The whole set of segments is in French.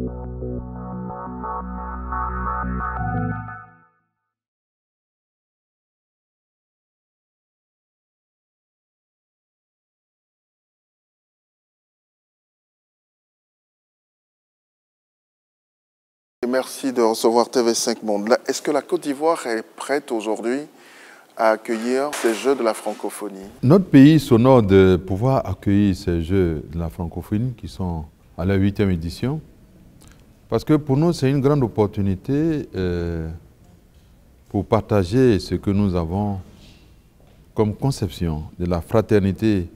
Merci de recevoir TV5 Monde. Est-ce que la Côte d'Ivoire est prête aujourd'hui à accueillir ces Jeux de la francophonie? Notre pays s'honore de pouvoir accueillir ces Jeux de la francophonie qui sont à la 8e édition. Parce que pour nous, c'est une grande opportunité pour partager ce que nous avons comme conception de la fraternité,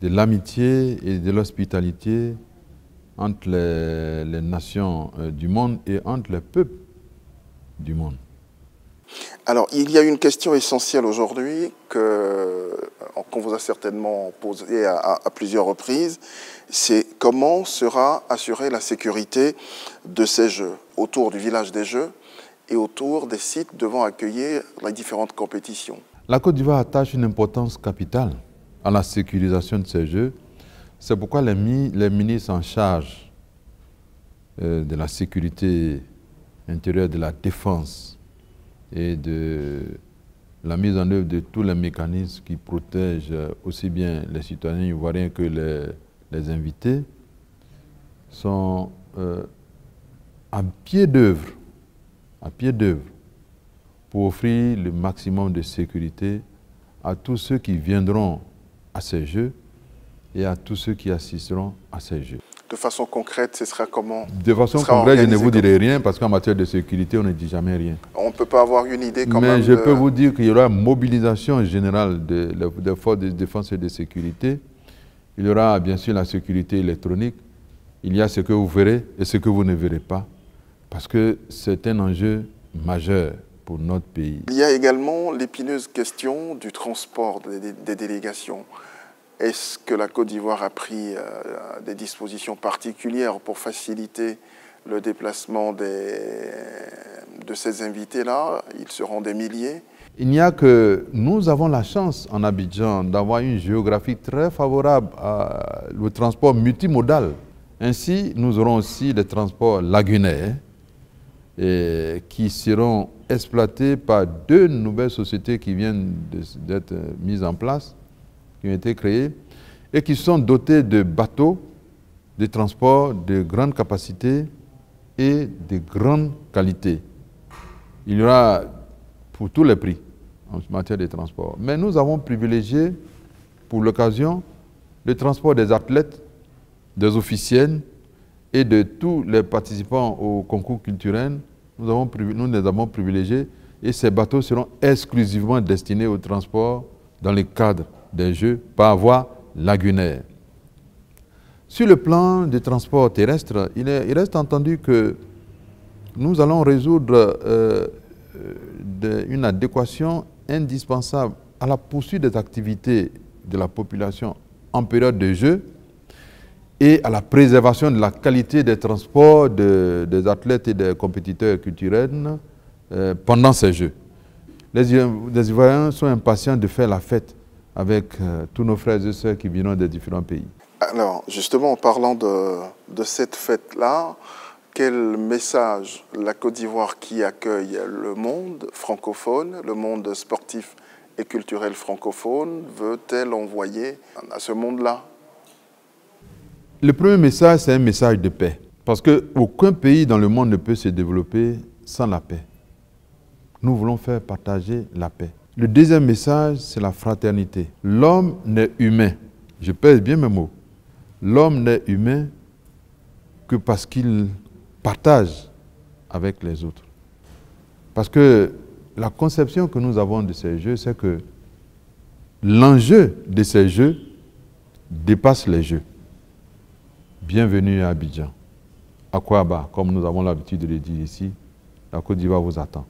de l'amitié et de l'hospitalité entre les nations du monde et entre les peuples du monde. Alors, il y a une question essentielle aujourd'hui qu'on vous a certainement posée à plusieurs reprises, c'est comment sera assurée la sécurité de ces Jeux, autour du village des Jeux et autour des sites devant accueillir les différentes compétitions. La Côte d'Ivoire attache une importance capitale à la sécurisation de ces Jeux. C'est pourquoi les ministres en charge de la sécurité intérieure, de la défense et de la mise en œuvre de tous les mécanismes qui protègent aussi bien les citoyens ivoiriens que les invités sont à pied d'œuvre pour offrir le maximum de sécurité à tous ceux qui viendront à ces Jeux et à tous ceux qui assisteront à ces Jeux. De façon concrète, ce sera comment? De façon concrète, je ne vous dirai rien parce qu'en matière de sécurité, on ne dit jamais rien. On ne peut pas avoir une idée quand même. Mais je peux vous dire qu'il y aura une mobilisation générale des forces de défense et de sécurité. Il y aura bien sûr la sécurité électronique. Il y a ce que vous verrez et ce que vous ne verrez pas. Parce que c'est un enjeu majeur pour notre pays. Il y a également l'épineuse question du transport des délégations. Est-ce que la Côte d'Ivoire a pris des dispositions particulières pour faciliter le déplacement de ces invités-là? Ils seront des milliers. Il n'y a que nous avons la chance en Abidjan d'avoir une géographie très favorable au transport multimodal. Ainsi, nous aurons aussi des transports lagunaires qui seront exploités par deux nouvelles sociétés qui viennent d'être mises en place, qui ont été créés et qui sont dotés de bateaux de transport de grande capacité et de grande qualité. Il y aura pour tous les prix en matière de transport. Mais nous avons privilégié pour l'occasion le transport des athlètes, des officiels et de tous les participants au concours culturel. Nous les avons privilégiés et ces bateaux seront exclusivement destinés au transport dans le cadre des Jeux par voie lagunaire. Sur le plan du transport terrestre, il reste entendu que nous allons résoudre une adéquation indispensable à la poursuite des activités de la population en période de Jeux et à la préservation de la qualité des transports des athlètes et des compétiteurs culturels pendant ces Jeux. Les Ivoiriens sont impatients de faire la fête avec tous nos frères et sœurs qui viennent des différents pays. Alors, justement, en parlant de cette fête-là, quel message la Côte d'Ivoire qui accueille le monde francophone, le monde sportif et culturel francophone, veut-elle envoyer à ce monde-là? Le premier message, c'est un message de paix. Parce qu'aucun pays dans le monde ne peut se développer sans la paix. Nous voulons faire partager la paix. Le deuxième message, c'est la fraternité. L'homme n'est humain. Je pèse bien mes mots. L'homme n'est humain que parce qu'il partage avec les autres. Parce que la conception que nous avons de ces Jeux, c'est que l'enjeu de ces Jeux dépasse les Jeux. Bienvenue à Abidjan. À Kouaba, comme nous avons l'habitude de le dire ici, la Côte d'Ivoire vous attend.